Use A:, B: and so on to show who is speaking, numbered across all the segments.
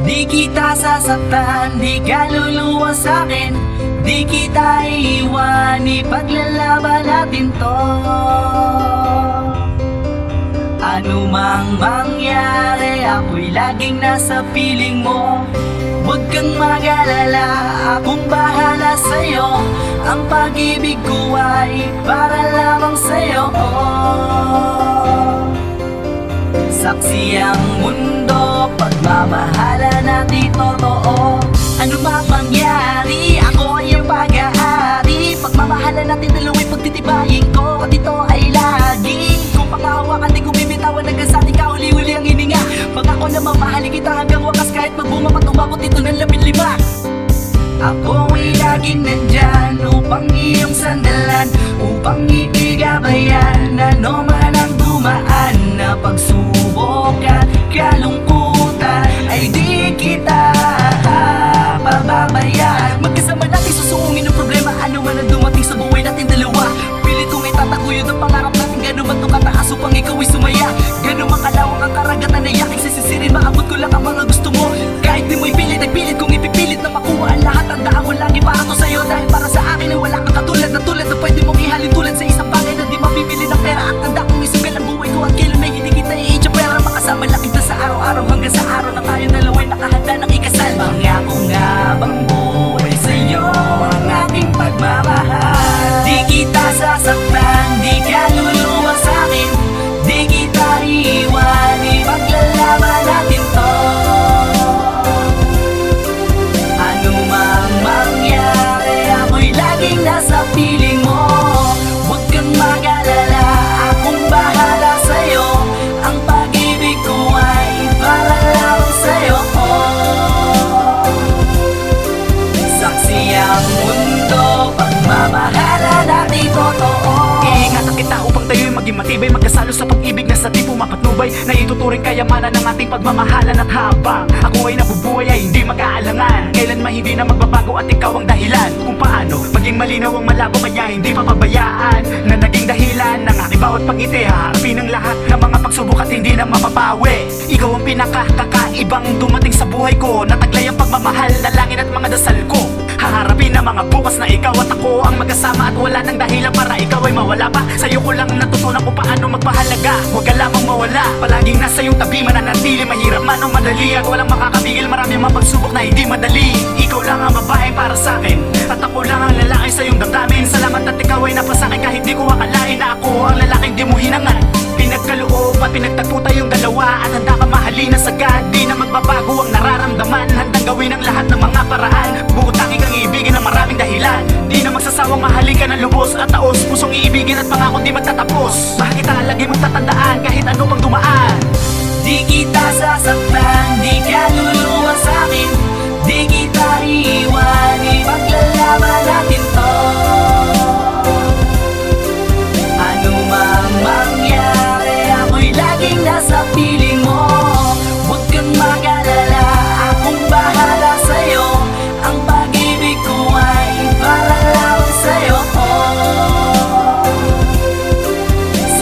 A: Di kita sasaktan, di ka luluwa sa'kin, di kita iiwan, ipaglalaban natin to. Ano mang mangyari, ako'y laging nasa piling mo. Huwag kang mag-alala, akong bahala sa'yo. Ang pag-ibig ko ay para lamang sa'yo. Saksi ang mundo, pagmamahala natin totoo. Ano mang mangyari, ako ay ang pag-aari. Pagmamahala natin dalawa'y pagtitibayin ko, at ito ay lagi kung pangahawakan, di ko bibitawan hanggang sa ating kahuli-huli ang hininga. Pangako na mamahalin kita hanggang wakas, kahit magbumamat umabot ito ng 15. Ako ay laging nandyan upang iyong sandalan, upang ipigabayan ano man ang dumaan na pagsubok at kalungkutan, ay di kita pababayaan. Magkasama natin susungin ang problema, ano man ang dumating sa buhay natin dalawa. Pilit kong itataguyod ang pangarap natin, gano'n man itong kataas upang ikaw ay sumaya. Gano'n man kalawak ang karagatan na yaking sisisirin, maabot ko lang ang mga gusto mo. Kahit di mo ipilit, ay pilit kong ipipilit na makuha ang lahat. Tandaan ko lagi para to sa'yo, dahil para sa akin ay wala kang katulad na tulad na pwede mong ihalin tulad sa isang bagay na di mabibili ng pera. At tanda kong isugal ang buhay ko at kailan na hindi kita iitsa pera. Makasama lang kita sa araw-araw hanggang sa araw na tayo dalawa'y nakahanda ng ikasal. Mangako nga bang buhay sa'yo ang aking pagmamahal. Di kita sasaktan, di ka luluwa sa'kin, di kita iiwan, ipaglalaban natin to. Ano mang mangyari, ako'y laging nasa piling mo. Huwag kang mag-alala, akong bahala sa'yo. Ang pag-ibig ko ay para lang sa'yo. Saksi ang mundo, pagmamahala natin totoo. Iingatan kita upang tayo'y maging matibay, magkasalo sa pag-ibig na sa di pumapatnubay, na ituturing kayamanan ng ating pagmamahalan. At habang ako ay nabubuhay ay hindi mag-aalangan, kailanman hindi na magbabago at ikaw ang dahilan kung paano maging malinaw ang malabo, kanya hindi papabayaan na naging dahilan ng aking bawat pangiti. Harapin ang lahat ng mga pagsubok at hindi na mapapawi. Ikaw ang pinakakakaibang dumating sa buhay ko, nataglay ang pagmamahal, dalangin at mga dasal ko. Haharapin ang mga bukas na ikaw at ako ang magkasama, at wala nang dahilan para ikaw ay mawala pa. Sa'yo ko lang natutunan kung paano magpahalaga, huwag ka lamang mawala. Palaging nasa iyong tabi, mananatili, mahirap man o madali, at walang makakabigil, marami ang pagsubok na hindi madali. Ikaw lang ang babae para sa'kin, at ako lang ang lalaki sa iyong damdamin. Salamat at ikaw ay napasakin, kahit di ko akalain na ako ang lalaking di mo hinangan. Pinagkaloob at pinagtagpo tayong dalawa, at handa ka mahalin na sagad, di na magbabago ang nararamdaman. Handang gawin ang lahat ng mga paraan, bukod tanging kang iibigin ng maraming dahilan. Di na magsasawang mahalin ka ng lubos at taos, pusong iibigin at pangako di magtatapos. Mahal kita lagi mong tatandaan kahit ano pang dumaan. Di kita sasaktan, di ka luluwa sa'kin, di kita iiwan, ipaglalaban natin to. Ano mang mangyari, ako'y laging nasa piling mo. Huwag kang mag-alala, akong bahala sa'yo. Ang pag-ibig ko ay para lang sa'yo.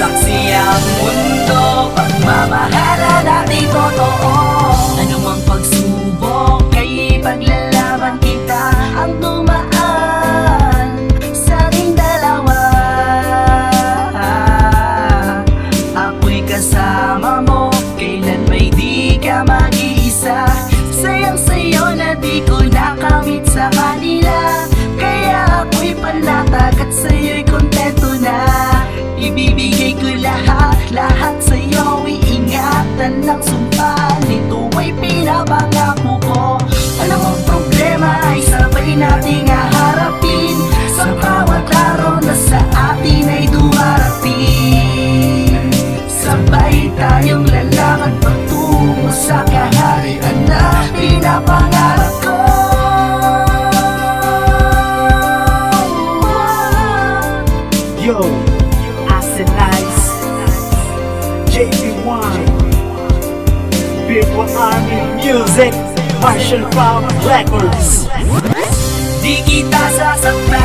A: Saksi ang mundo, pagmamahala natin totoo. Ano mang pagsubok, ay paglalaban kita. Ang dumaan sa ating dalawa, ako'y kasama mo, kailan may di ka mag-iisa. Sayang sa'yo na di ko nakamit sa kanila, kaya ako'y panatag at sa'yo'y kontento na. Ibibigay ko lahat, lahat sa'yo, iingatan ng sumpa. Nito ay pinapangako ko. Alam ang problema ay sabay nating haharapin, sa bawat araw na sa atin ay dumarating. Sabay tayong lalakad patungo sa kaharian na pinapangarap ko.
B: Yo, Acid Nice, JB1, Big One Army Music, Marshall Farm Records.
A: Di kita sasaktan,